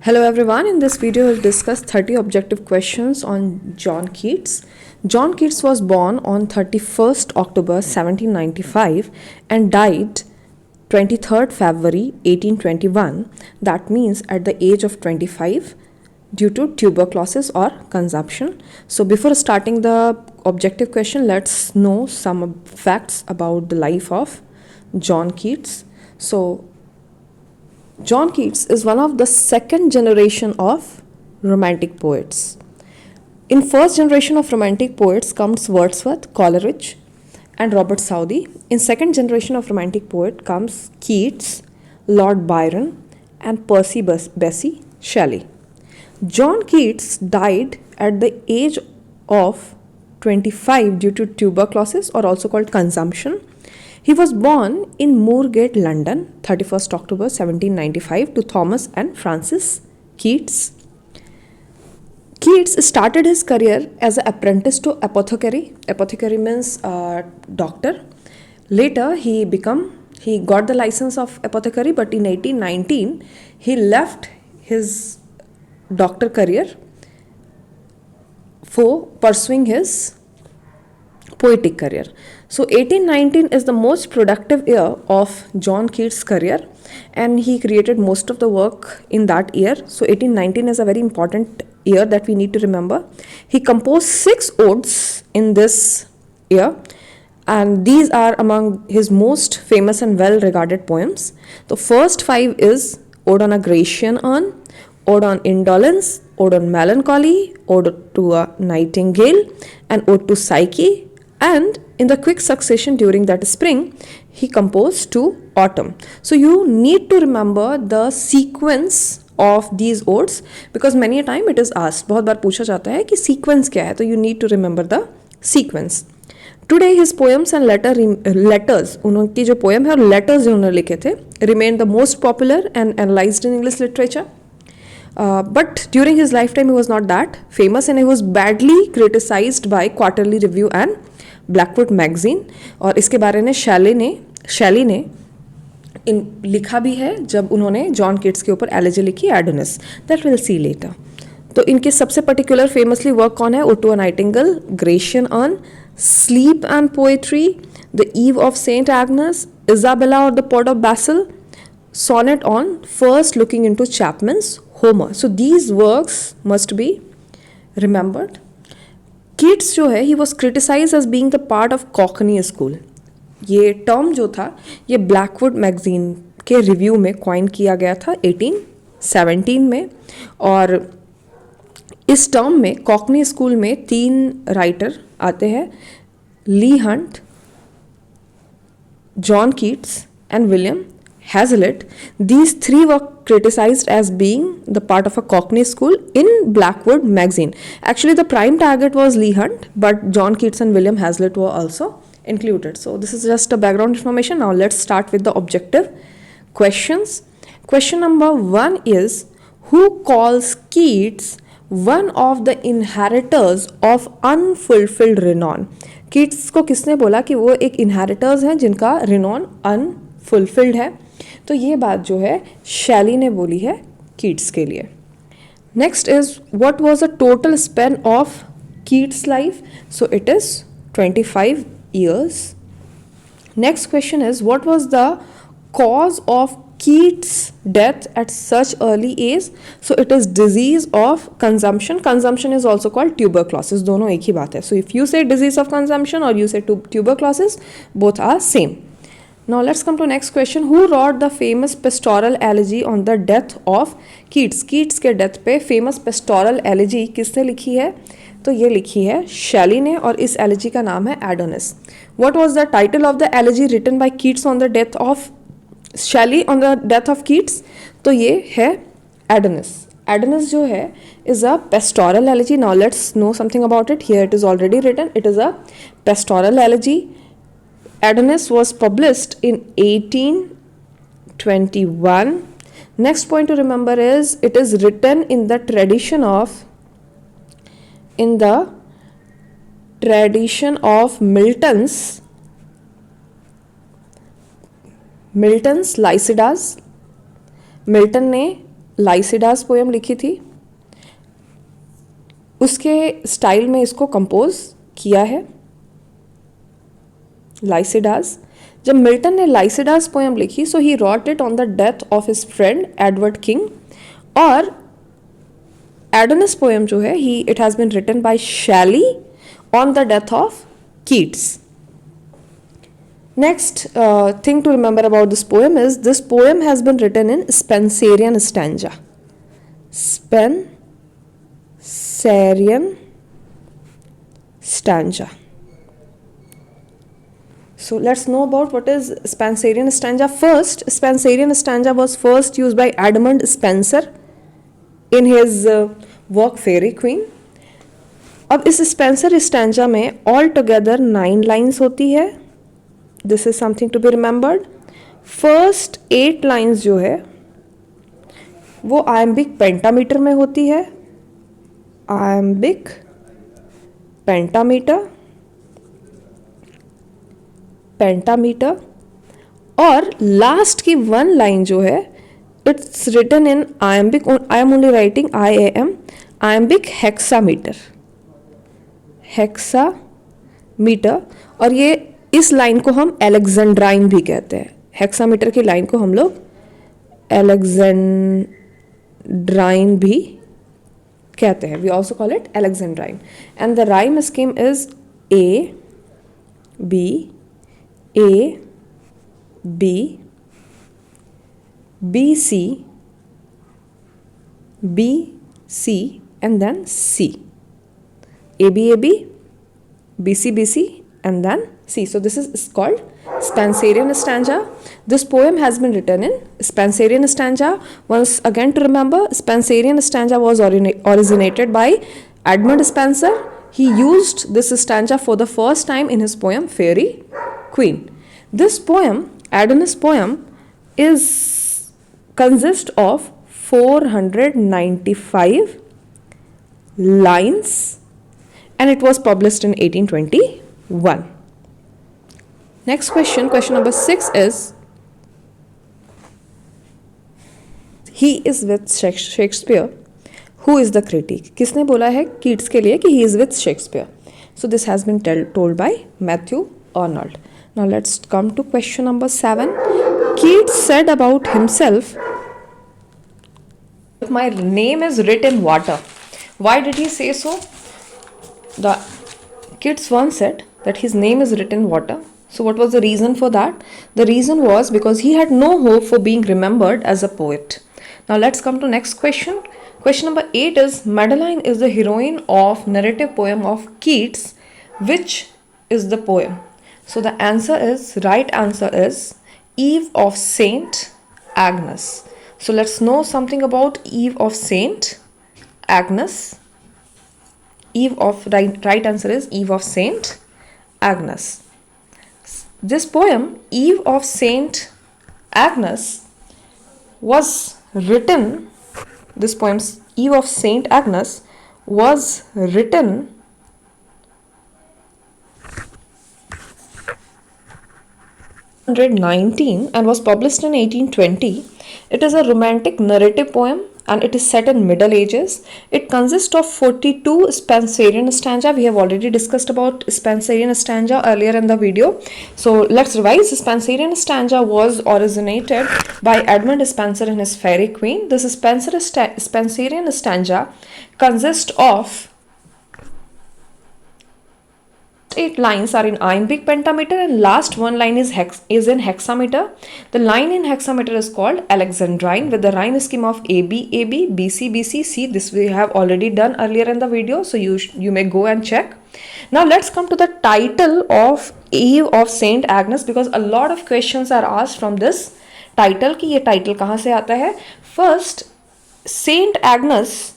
Hello everyone, in this video we'll discuss 30 objective questions on John Keats. John Keats was born on 31st October 1795 and died 23rd February 1821. That means at the age of 25 due to tuberculosis or consumption. So before starting the objective question, let's know some facts about the life of John Keats. So John Keats is one of the second generation of romantic poets. In first generation of romantic poets comes Wordsworth, Coleridge and Robert Southey. In second generation of romantic poet comes Keats, Lord Byron and Percy Bysshe Shelley. John Keats died at the age of 25 due to tuberculosis or also called consumption. He was born in Moorgate, London, 31st October 1795 to Thomas and Francis Keats. Keats started his career as an apprentice to apothecary. Apothecary means doctor. Later he got the license of apothecary, but in 1819 he left his doctor career for pursuing his poetic career. So 1819 is the most productive year of John Keats' career and he created most of the work in that year. So 1819 is a very important year that we need to remember. He composed 6 odes in this year and these are among his most famous and well regarded poems. The first 5 is Ode on a Grecian Urn, Ode on Indolence, Ode on Melancholy, Ode to a Nightingale and Ode to Psyche. And in the quick succession during that spring, he composed to autumn. So you need to remember the sequence of these odes because many a time it is asked, बहुत बार पूछा जाता है कि sequence क्या है, तो you need to remember the sequence. Today his poems and letters, उनकी जो poem है और letters जो उन्होंने लिखे थे, remain the most popular and analyzed in English literature. But during his lifetime he was not that famous and he was badly criticized by Quarterly Review and Blackwood magazine. और इसके बारे में शैली ने लिखा भी है जब उन्होंने जॉन कीट्स के ऊपर एलेजी लिखी Adonais. That will see later. तो इनके सबसे पर्टिकुलर फेमसली वर्क कौन है? Ode to a nightingale, Grecian urn, sleep and poetry, the eve of Saint Agnes, Isabella और the pot of basil, sonnet on first looking into Chapman's Homer. So these works must be remembered. Keats जो है ही was criticise as being the part of Cockney school. ये term जो था ये Blackwood magazine के review में coin किया गया था 1817 में. और इस टर्म में कॉकनी स्कूल में 3 राइटर आते हैं, Leigh Hunt, John Keats and William Hazlitt. These 3 were criticized as being the part of a Cockney school in Blackwood magazine. Actually, the prime target was Lee Hunt, but John Keats and William Hazlitt were also included. So this is just a background information. Now let's start with the objective questions. Question number 1 is, who calls Keats one of the inheritors of unfulfilled renown? Keats को किसने बोला कि वो एक inheritors हैं जिनका renown unfulfilled है? तो ये बात जो है शैली ने बोली है कीट्स के लिए. Next is what was the total span of Keats life? So it is 25 years. Next question is what was the cause of Keats death at such early age? So it is disease of consumption. Consumption is also called tuberculosis. दोनों एक ही बात है. So if you say disease of consumption और you say tuberculosis, both are same. Now let's come to next question. Who wrote the famous pastoral elegy on the death of Keats? Keats के death पे famous pastoral elegy किसने लिखी है? तो ये लिखी है शैली ने और इस elegy का नाम है Adonis. What was the title of the elegy written by Keats on the death of Shelley on the death of Keats? तो ये है Adonis. Adonis जो है is a pastoral elegy. Now let's know something about it. Here it is already written. It is a pastoral elegy. Adonis was published in 1821. Next point to remember is it is written in the tradition of Milton's Lycidas. Milton ने Lycidas poem लिखी थी, उसके style में इसको compose किया है लाइसिडास। जब Milton ने लाइसिडास पोएम लिखी, so he wrote it on the death of his friend Edward King, और एडोनिस पोएम जो है he it has been written by Shelley on the death of Keats. Next thing to remember about this poem is this poem has been written in Spenserian stanza. Spenserian stanza. So let's know about what is Spenserian stanza. First, Spenserian stanza was first used by Edmund Spenser in his work Fairy Queen. अब इस Spenser stanza में all together 9 lines होती है. This is something to be remembered. First 8 lines जो है वो iambic pentameter में होती है. आयम्बिक पेंटामीटर और लास्ट की 1 लाइन जो है it's written in iambic. I am only writing IAM iambic hexameter. और ये इस लाइन को हम एलेक्जेंड्राइन भी कहते हैं. हेक्सामीटर की लाइन को हम लोग एलेक्जेंड्राइन भी कहते हैं. We also call it Alexandrine. And the rhyme scheme is A B C B C and then C. A B B C and then C. So this is called Spenserian stanza. This poem has been written in Spenserian stanza. Once again to remember, Spenserian stanza was originated by Edmund Spenser. He used this stanza for the first time in his poem Fairy Queen. This poem, Adonis poem, consists of 495 lines and it was published in 1821. Next question number 6 is, he is with Shakespeare. Who is the critic? किसने बोला है Keats के लिए कि he is with Shakespeare? So this has been told by Matthew Arnold. Now let's come to question number 7. Keats said about himself, my name is writ in water. Why did he say so? The Keats once said that his name is writ in water. So what was the reason for that? The reason was because he had no hope for being remembered as a poet. Now let's come to next question. Question number 8 is, Madeline is the heroine of narrative poem of Keats. Which is the poem? So the right answer is Eve of Saint Agnes. So let's know something about Eve of Saint Agnes. Right answer is Eve of Saint Agnes. This poem, Eve of Saint Agnes, was written, this poem's Eve of Saint Agnes was written in 1819 and was published in 1820. It is a romantic narrative poem and it is set in Middle Ages. It consists of 42 Spenserian stanza. We have already discussed about Spenserian stanza earlier in the video. So let's revise. Spenserian stanza was originated by Edmund Spenser in his Fairy Queen. This Spenserian stanza consists of 8 lines are in iambic pentameter and last 1 line is in hexameter. The line in hexameter is called Alexandrine with the rhyme scheme of AB, BC, C. This we have already done earlier in the video, so you may go and check. Now let's come to the title of Eve of Saint Agnes, because a lot of questions are asked from this title कि ये title कहाँ से आता है. First, Saint Agnes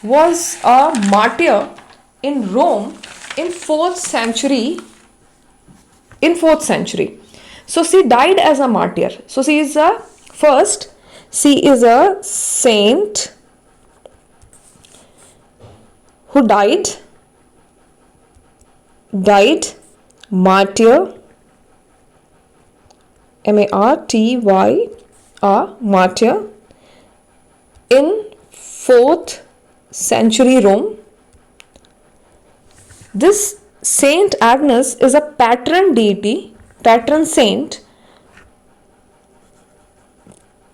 was a martyr in Rome in 4th century. So she died as a martyr. So she is a saint who died martyr, martyr, in 4th century Rome. This Saint Agnes is a patron deity, patron saint,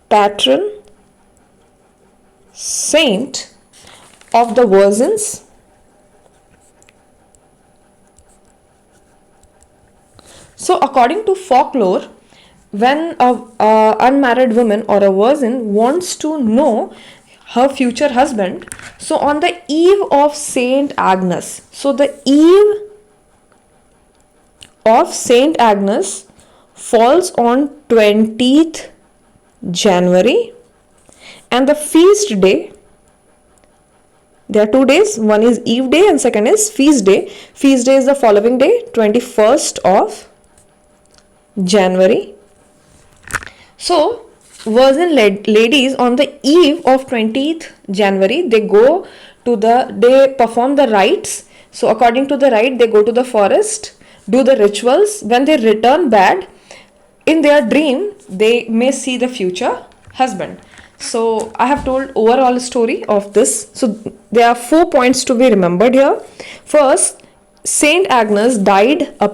patron saint of the virgins. So, according to folklore, when a unmarried woman or a virgin wants to know her future husband, so on the eve of Saint Agnes, so the eve of Saint Agnes falls on 20th January, and the feast day, there are 2 days, one is eve day and second is feast day. Feast day is the following day, 21st of January. So virgin ladies on the eve of 20th January, they perform the rites. So according to the rite, they go to the forest, do the rituals. When they return back, in their dream, they may see the future husband. So I have told overall story of this. So there are 4 points to be remembered here. First, Saint Agnes died a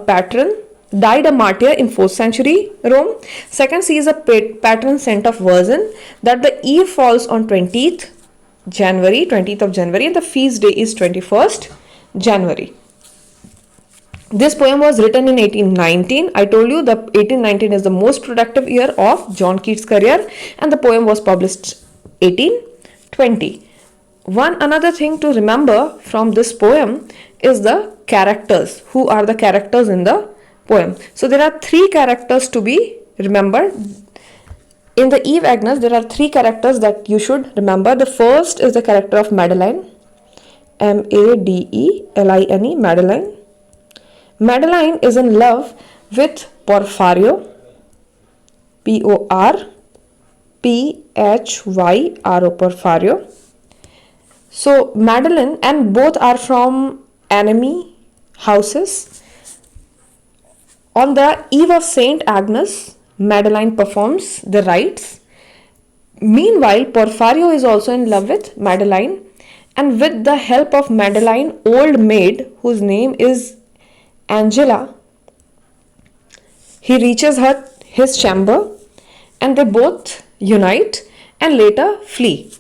martyr in 4th century Rome. Second, she is a patron saint of virgin, that the eve falls on 20th of January, and the feast day is 21st January. This poem was written in 1819. I told you that 1819 is the most productive year of John Keats' career, and the poem was published 1820. One another thing to remember from this poem is the characters. Who are the characters in the poem? So there are 3 characters to be remembered. In the Eve Agnes, there are 3 characters that you should remember. The first is the character of Madeline, Madeline. Madeline. Madeline is in love with Porphyro, Porphyro, Porphyro. So Madeline, and both are from enemy houses. On the eve of Saint Agnes, Madeline performs the rites. Meanwhile, Porphyro is also in love with Madeline, and with the help of Madeline, old maid, whose name is Angela, he reaches his chamber, and they both unite and later flee.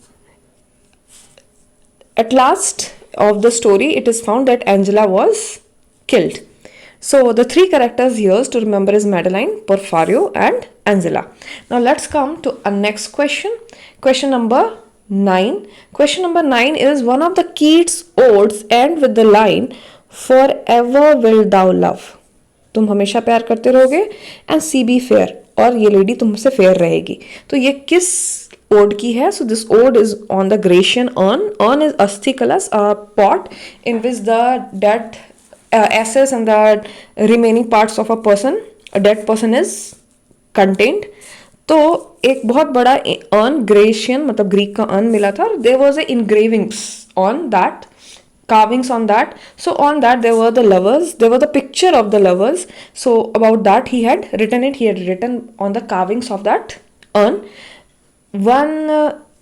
At last of the story, it is found that Angela was killed. So the 3 characters here to remember is Madeline, Porphyro and Angela. Now let's come to a next question. Question number 9. Question number 9 is, one of the Keats odes end with the line, forever will thou love. तुम हमेशा प्यार करते रहोगे, and she be fair, और ये lady तुमसे fair रहेगी. तो ये किस ओड की है? So this ode is on the Grecian urn. Urn is asthi kalas, a pot in which the dead ashes and the remaining parts of a dead person is contained. तो एक बहुत बड़ा urn, Grecian मतलब Greek का urn मिला था. There was a engravings on that, carvings on that. So on that there were the lovers, there were the picture of the lovers. So about that he had written on the carvings of that urn.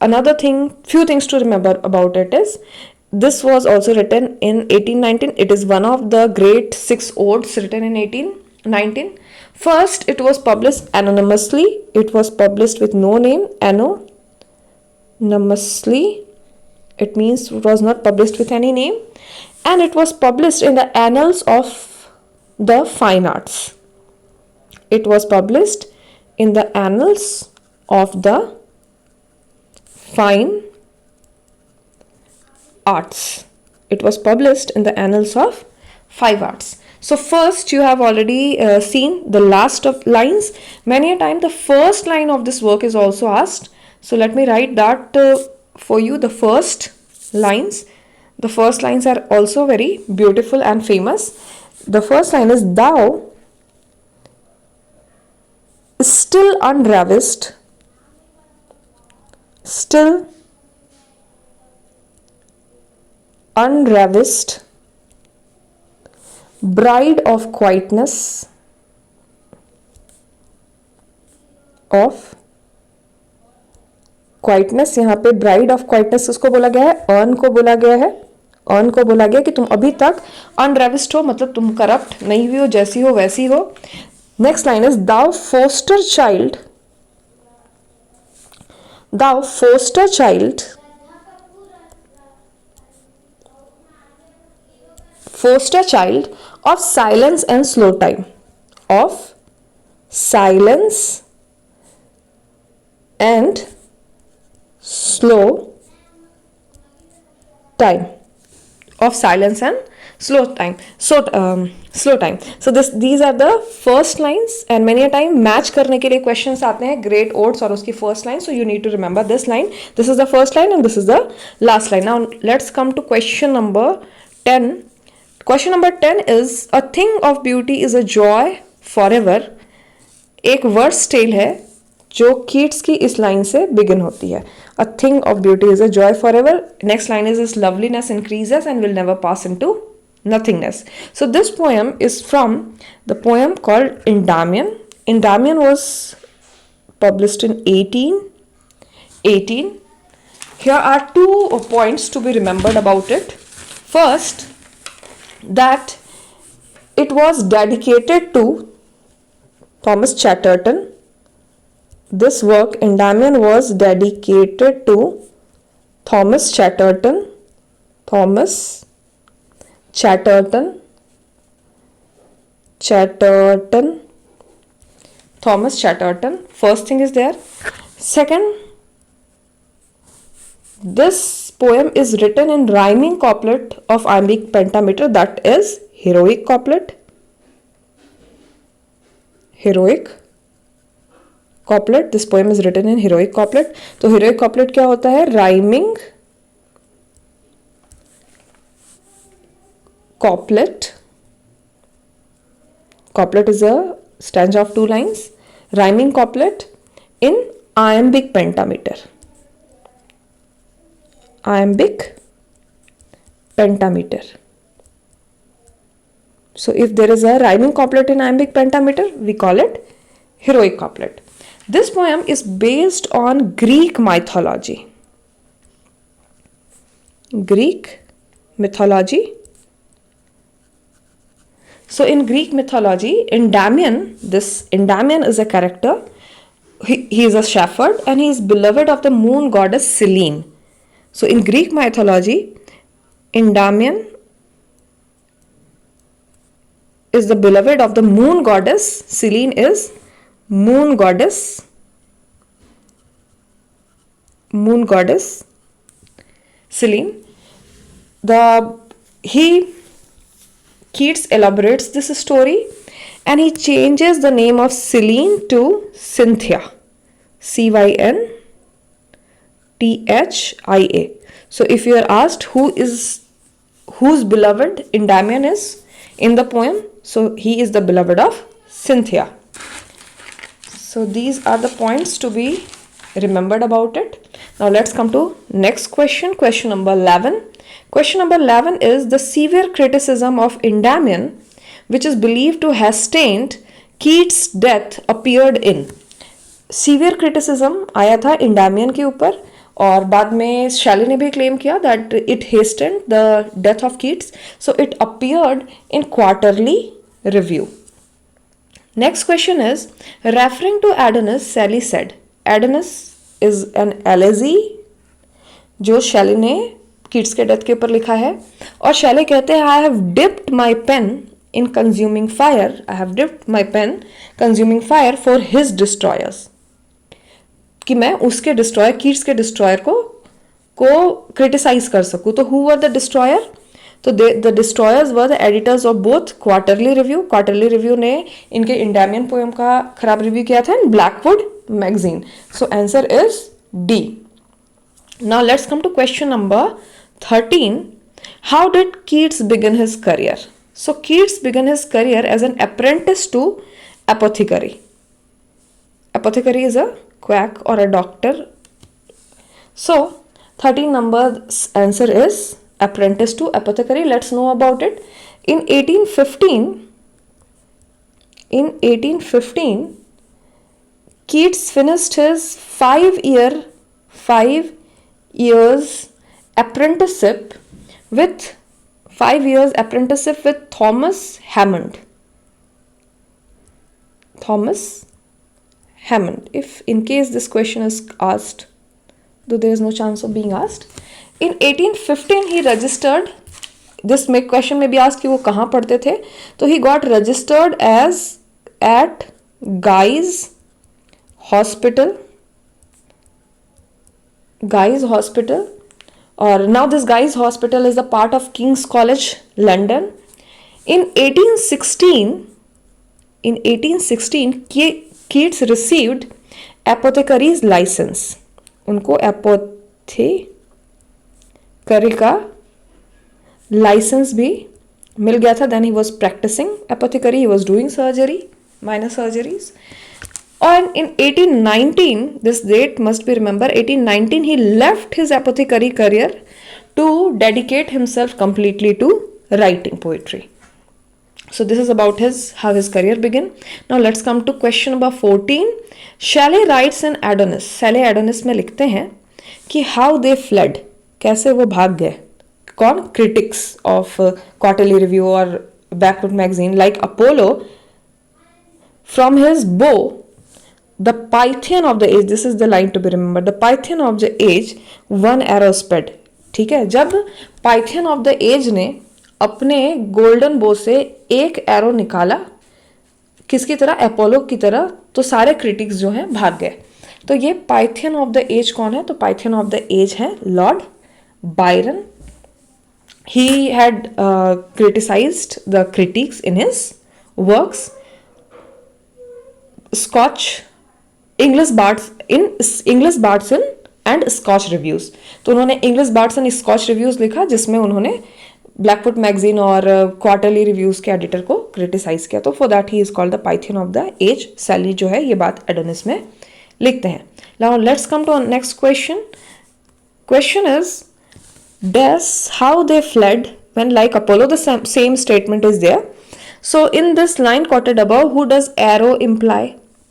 Another thing, few things to remember about it is, this was also written in 1819. It is one of the great 6 odes written in 1819. First, it was published anonymously. It was published with no name, anonymously. It means it was not published with any name, and it was published in the Annals of the Fine Arts. It was published in the Annals of the Fine Arts. It was published in the Annals of Fine Arts. So first, you have already seen the last of lines. Many a time the first line of this work is also asked. So let me write that for you, the first lines. The first lines are also very beautiful and famous. The first line is, thou still unravished, bride of quietness, quietness, यहाँ पे bride of quietness उसको बोला गया है, earn को बोला गया है, अर्न को बोला गया कि तुम अभी तक अनरेविस्ड हो, मतलब तुम करप्ट नहीं हुई हो, जैसी हो वैसी हो। Next line is thou foster child, thou foster child, foster child of silence and slow time, of silence and slow time, of silence and slow time, slow time. So these are the first lines, and many a time match करने के लिए questions आते हैं great odes और उसकी first line, so you need to remember this line. This is the first line and this is the last line. Now let's come to question number 10. Question number 10 is a thing of beauty is a joy forever. एक verse tell है जो Keats की इस line से begin होती है. A thing of beauty is a joy forever. Next line is its loveliness increases and will never pass into nothingness. So this poem is from the poem called Endymion. Endymion was published in 1818. Here are 2 points to be remembered about it. First, that it was dedicated to Thomas Chatterton. This work, Endymion, was dedicated to Thomas Chatterton. Thomas Chatterton. Chatterton. Thomas Chatterton. First thing is there. Second, this poem is written in rhyming couplet of iambic pentameter, that is heroic couplet. Heroic couplet. This poem is written in heroic couplet. तो heroic couplet क्या होता है? Rhyming couplet. Couplet is a stanza of 2 lines. Rhyming couplet in iambic pentameter. Iambic pentameter. So if there is a rhyming couplet in iambic pentameter, we call it heroic couplet. This poem is based on Greek mythology. Greek mythology. So in Greek mythology, Endymion, this Endymion is a character. He is a shepherd and he is beloved of the moon goddess Selene. So in Greek mythology, Endymion is the beloved of the moon goddess. Selene is moon goddess. Moon goddess Selene. Keats elaborates this story and he changes the name of Selene to Cynthia. Cynthia. So if you are asked whose beloved Endymion is in the poem, so he is the beloved of Cynthia. So these are the points to be remembered about it. Now let's come to next question, question number 11. Question number 11 is the severe criticism of Endymion, which is believed to have stained Keats' death, appeared in. Severe criticism आया था Endymion के ऊपर और बाद में शैली ने भी क्लेम किया that it hastened the death of Keats. So it appeared in Quarterly Review. Next question is, referring to Adonis, Shelley said. Adonis is an elegy जो शैली ने कीट्स के डेथ के ऊपर लिखा है और शैली कहते हैं I have dipped my pen in consuming fire. I have dipped my pen consuming fire for his destroyers. कि मैं उसके डिस्ट्रॉयर कीट्स के डिस्ट्रॉयर को क्रिटिसाइज कर सकूं. तो हु वर द डिस्ट्रॉयर? तो the destroyers were the editors of both Quarterly Review. Quarterly Review ने इनके इंडैमियन पोएम का खराब रिव्यू किया था in Blackwood magazine. So answer is D. Now let's come to question number 13. How did Keats begin his career? So Keats begin his career as an apprentice to apothecary. Apothecary is a quack or a doctor. So 13 number answer is apprentice to apothecary. Let's know about it. In 1815 Keats finished his 5-year 5 years apprenticeship with 5 years apprenticeship with Thomas Hammond. Thomas Hammond. If in case this question is asked, though there is no chance of being asked, in 1815 he registered. This question may be asked कि वो कहाँ पढ़ते थे, तो he got registered as at Guy's Hospital. Guy's Hospital, or now this Guy's Hospital is a part of King's College, London. In 1816, Keats received apothecary's license. उनको apothecary का license भी मिल गया था. Then he was practicing apothecary. He was doing surgery, minor surgeries. And in 1819, this date must be remembered, 1819 he left his apothecary career to dedicate himself completely to writing poetry. So this is about how his career began. Now let's come to question number 14. Shelley writes in Adonis. Shelley Adonis में लिखते हैं कि how they fled, कैसे वो भाग गए. कौन? Critics of Quarterly Review or Backward Magazine, like Apollo, from his bow, the Python of the age, this is the line to be remembered, the Python of the age one arrow sped. ठीक है, जब Python of the age ने अपने golden बो से एक arrow निकाला, किसकी तरह? अपोलो की तरह, तो सारे क्रिटिक्स जो हैं भाग गए. तो ये पाइथन ऑफ द एज कौन है? तो पाइथन ऑफ द एज है Lord Byron. He had criticized the critics in his works. English Bards and Scotch Reviews. तो उन्होंने English Bards and Scotch Reviews लिखा, जिसमें उन्होंने ब्लैकवुड मैगजीन और क्वार्टरली रिव्यूज के एडिटर को क्रिटिसाइज किया. तो for that he is called the Pythian of the age. Shelley जो है ये बात एडोनिस में लिखते हैं. Now let's come to next question. Question is Thus, how they fled when, like Apollo, the same statement is there. So, in this line quoted above, who does arrow imply?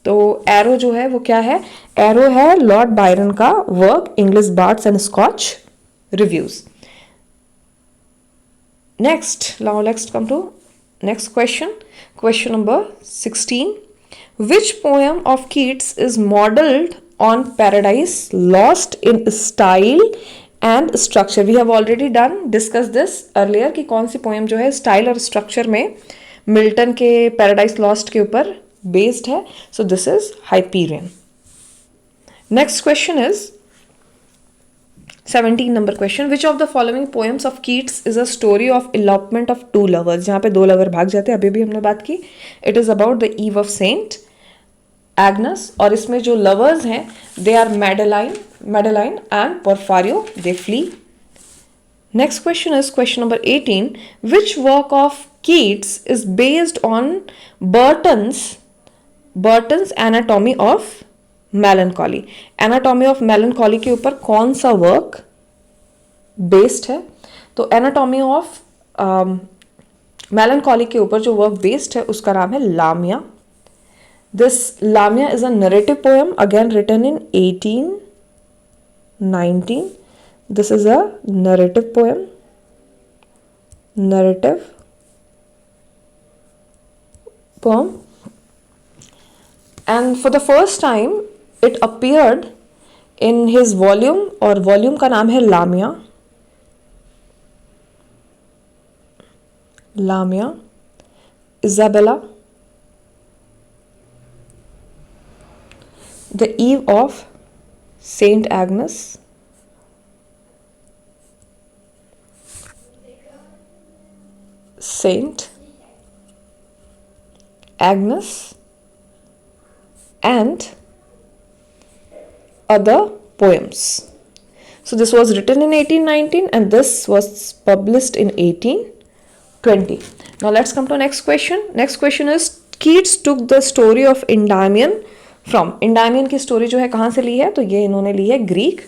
तो arrow जो है वो क्या है? Arrow है Lord Byron का work, English bards and Scotch reviews. Next, now let's come to next question. Question number 16. Which poem of Keats is modeled on Paradise Lost in style and structure? We have already discussed this earlier कि कौन सी poem जो है style और structure में Milton के paradise lost के ऊपर based है. So this is Hyperion. Next question is 17 number question. Which of the following poems of Keats is a story of elopement of two lovers? जहाँ पे दो लवर भाग जाते हैं, अभी भी हमने बात की. It is about the eve of Saint Agnes, और इसमें जो लवर्स हैं they are Madeline and Porphyrio. They flee. Next question is question number 18. Which work of Keats is based on Burton's Anatomy of Melancholy? Anatomy of Melancholy के ऊपर कौन सा work based है? तो Anatomy of Melancholy के ऊपर जो work based है उसका नाम है लामिया. This Lamia is a narrative poem again written in 1819. This is a narrative poem. And for the first time it appeared in his volume, और volume का नाम है Lamia Isabella, The Eve of Saint Agnes, Saint Agnes, and other poems. So this was written in 1819 and this was published in 1820. Now let's come to next question. Next question is Keats took the story of Endymion फ्रॉम. Endymion की story जो है कहाँ से ली है? तो ये इन्होंने ली है ग्रीक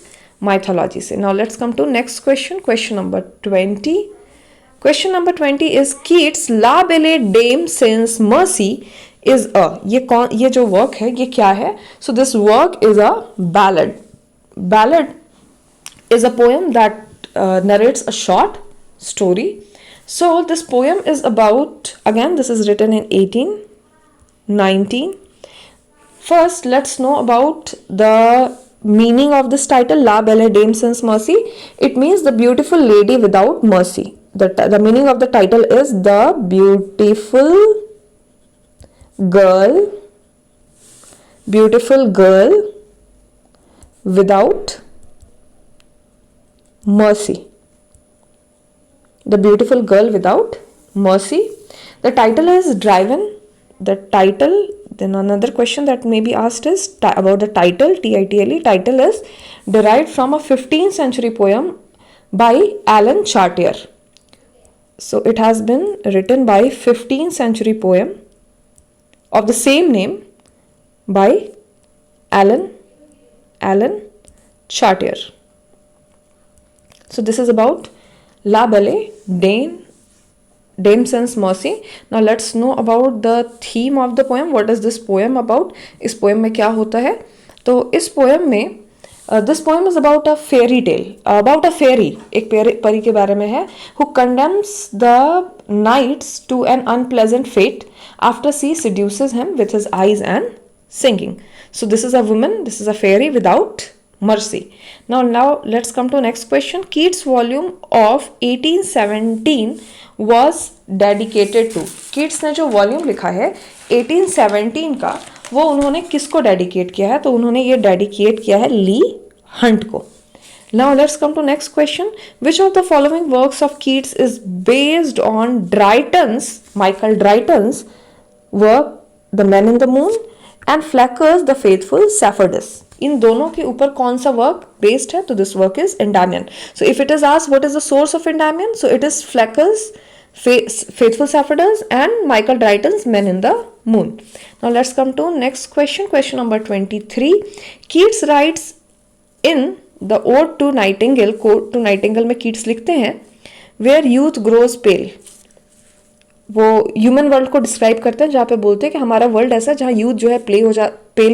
माइथोलॉजी से. Now let's come to next question. Question number 20. Question number 20 is Keats La Belle Dame sans Merci is a. ये जो वर्क है ये क्या है? So this work is a ballad. ballad is a poem that narrates a short story. So this poem is about, again, this is written in 1819. First, let's know about the meaning of this title, La Belle Dame Sans Mercy. It means the beautiful lady without mercy. The meaning of the title is the beautiful girl without mercy. The beautiful girl without mercy. The title is driven. Then another question that may be asked is about the title, Title. Title is derived from a 15th century poem by Alan Chartier. So it has been written by 15th century poem of the same name by Alan Chartier. So this is about La Belle Dame Sans Mercy. Now let's know about the theme of the poem. What is this poem about? इस poem में क्या होता है? तो इस poem में this poem is about a fairy tale, about a fairy, एक परी के बारे में है, who condemns the knights to an unpleasant fate after she seduces him with his eyes and singing. So this is a woman, this is a fairy without mercy. Now let's come to next question. Keats volume of 1817 was dedicated to. Keats ने जो volume लिखा है 1817 का, वो उन्होंने किसको dedicate किया है? तो उन्होंने ये डेडिकेट किया है ली हंट को. Now let's come to next question. Which of the following works of Keats is based on Michael Drayton's work The Man in the Moon and Flecker's The Faithful Shepherdess? इन दोनों के ऊपर कौन सा work based है? तो this work is Endymion. So if it is asked what is the source of Endymion, so it is Flecker's Faithful Shepherdess and Michael Drayton's Men in the Moon. Now let's come to next question. Question number 23. Keats writes in the Ode to Nightingale. Ode to Nightingale में Keats लिखते हैं where youth grows pale. वो human world को describe करते हैं, जहाँ पे बोलते हैं कि हमारा वर्ल्ड ऐसा है जहाँ यूथ जो है पेल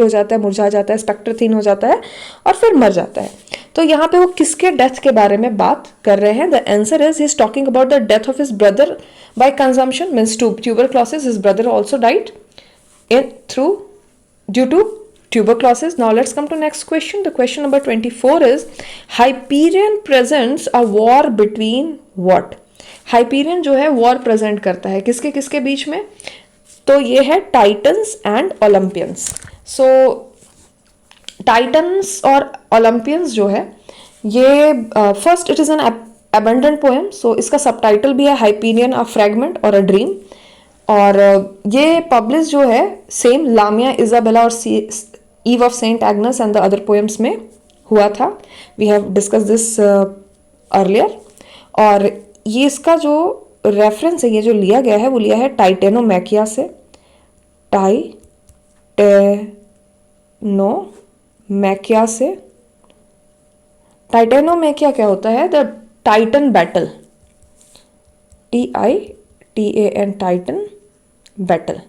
हो जाता है, मुरझा जाता है, स्पेक्ट्रथीन हो जाता है और फिर मर जाता है. तो यहाँ पे वो किसके डेथ के बारे में बात कर रहे हैं? The answer is he is talking about the death of his brother by consumption, means tuberculosis. His brother also died due to tuberculosis. Now let's come to next question. The question number 24 is Hyperion presents a war between what? Hyperion जो है war present करता है किसके किसके बीच में? तो ये है Titans and Olympians. So Titans और ओलंपियंस जो है ये first it is an abundant poem. So इसका सबटाइटल भी है हाइपीरियन अ फ्रैगमेंट और अ ड्रीम. और ये पब्लिश जो है सेम लामिया इजाबेला और eve of Saint Agnes and the other poems में हुआ था. We have discuss this earlier. और ये इसका जो रेफरेंस है, ये जो लिया गया है वो लिया है टाइटेनोमैकिया से. टाइटेनोमैकिया क्या होता है? The Titan battle, TITAN, Titan battle.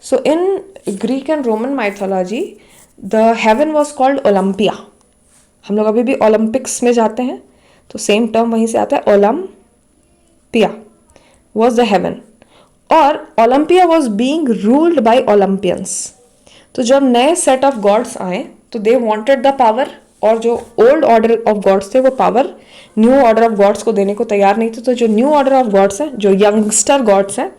So in Greek and Roman mythology the heaven was called Olympia. हम लोग अभी भी ओलंपिक्स में जाते हैं तो सेम टर्म वहीं से आता है. ओलंपिया was the heaven और Olympia was being ruled by Olympians. तो जब नए सेट ऑफ गॉड्स आए तो दे वांटेड द पावर, और जो ओल्ड ऑर्डर ऑफ गॉड्स थे वो power new order of gods को देने को तैयार नहीं थे. तो जो न्यू ऑर्डर ऑफ गॉड्स हैं, जो यंगस्टर गॉड्स हैं,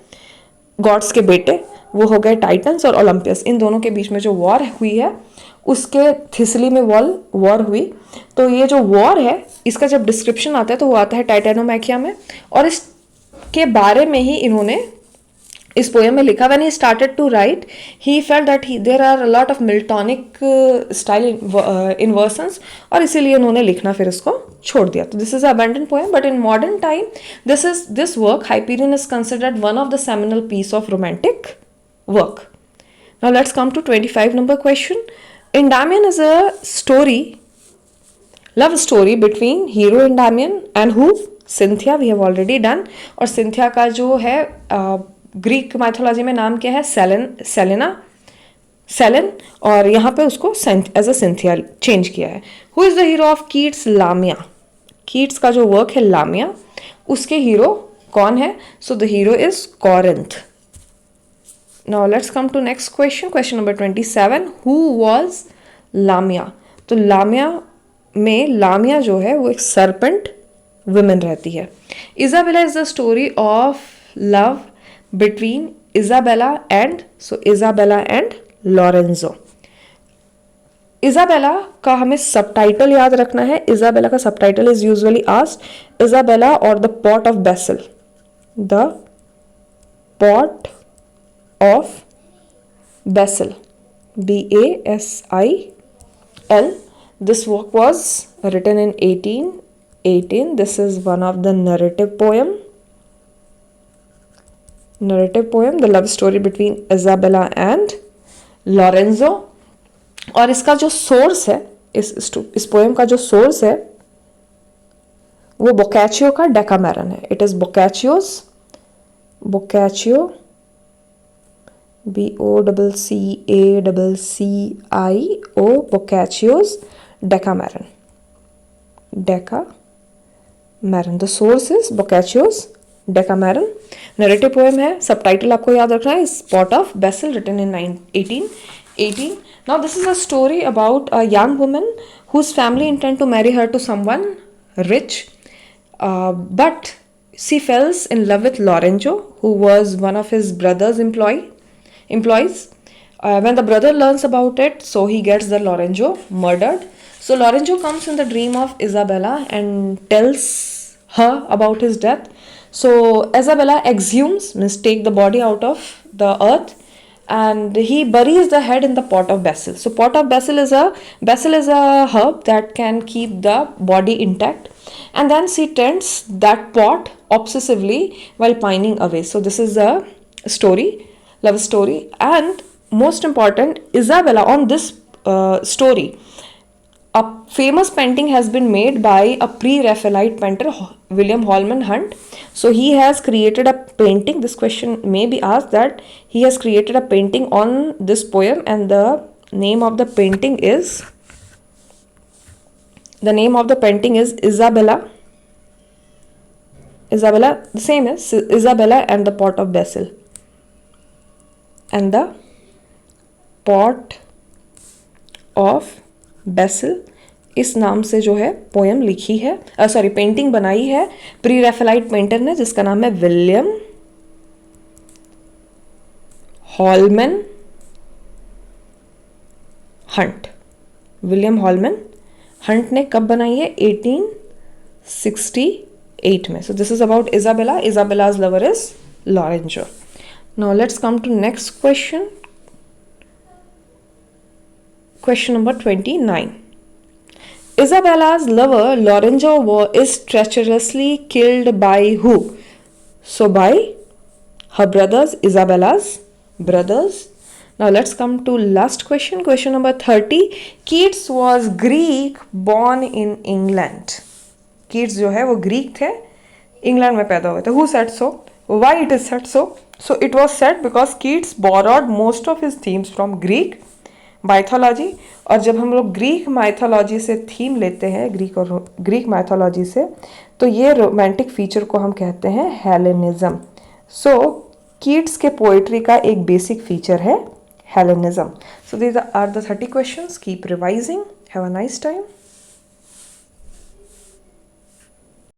गॉड्स के बेटे, वो हो गए टाइटन्स और ओलंपियस. इन दोनों के बीच में जो वॉर हुई है उसके थिसली में वॉर हुई. तो ये जो वॉर है इसका जब डिस्क्रिप्शन आता है तो वो आता है टाइटेनोमैकिया में, और इसके बारे में ही इन्होंने इस पोएम में लिखा. When he started to write he felt that there are a lot of Miltonic style inversions, और इसीलिए उन्होंने लिखना फिर इसको छोड़ दिया. तो this is abandon poem, but in modern time this work Hyperion is considered one of the seminal piece of romantic work. Now let's come to 25 number question. Endymion is a love story between hero Endymion and who? Cynthia. We have already done. और Cynthia का जो है Greek mythology में नाम क्या है? Selena. Selan, और यहाँ पे उसको एज अ सिंथिया चेंज किया है. Who is the hero of Keats Lamia? कीट्स का जो वर्क है लामिया, उसके हीरो कौन है? So the hero is Corinth. Now let's come to next question, question number 27. Who was Lamia? तो लामिया में, लामिया जो है वो एक सरपेंट वुमेन रहती है. Isabella is the story of love between Isabella and, so Isabella and Lorenzo. Isabella का हमें सबटाइटल याद रखना है. इजाबेला का subtitle is usually asked Isabella और the pot of basil. The pot of basil, BASIL. This work was written in 1818. This is one of the narrative poem, the love story between Isabella and Lorenzo. और इसका जो source है, इस poem का जो source है वो बोकाचियो का डेकामेरन है. It is Boccaccio, BOCCACCIO, Boccaccio's Decameron. The source is Boccaccio's Decameron. Narrative poem है. Subtitle आपको याद रखना है, Pot of Basil, written in 1818. Now this is a story about a young woman whose family intend to marry her to someone rich, but she falls in love with Lorenzo, who was one of his brother's employees. When the brother learns about it, so he gets the Lorenzo murdered. So Lorenzo comes in the dream of Isabella and tells her about his death. So Isabella exhumes, means take the body out of the earth, and he buries the head in the pot of basil. So pot of basil is a herb that can keep the body intact, and then she tends that pot obsessively while pining away. So this is a story, love story. And most important, Isabella, on this story, a famous painting has been made by a pre-Raphaelite painter, William Holman Hunt. So he has created a painting. This question may be asked, that he has created a painting on this poem, and the name of the painting is Isabella. The same is Isabella and the pot of basil. And the pot of basil, इस नाम से जो है poem लिखी है, painting बनाई है pre रैफेलाइट painter ने, जिसका नाम है William Holman Hunt. William Holman Hunt ने कब बनाई है? 1868 में. So this is about Isabella. Isabella's lover is Lorenzo. Now let's come to next question, question number 29. Isabella's lover Lorenzo is treacherously killed by who? So by her brothers, Isabella's brothers. Now let's come to last question, question number 30. Keats was Greek born in England. Keats जो है वो Greek थे, England में पैदा हुए थे. Who said so? Why it is said so? So it was said because Keats borrowed most of his themes from Greek mythology. और जब हम लोग ग्रीक माइथोलॉजी से थीम लेते हैं, ग्रीक माइथोलॉजी से, तो ये रोमांटिक फीचर को हम कहते हैं हेलेनिज्म. सो कीट्स के पोइट्री का एक बेसिक फीचर है Hellenism. So these are the 30 questions. Keep revising. Have a nice time.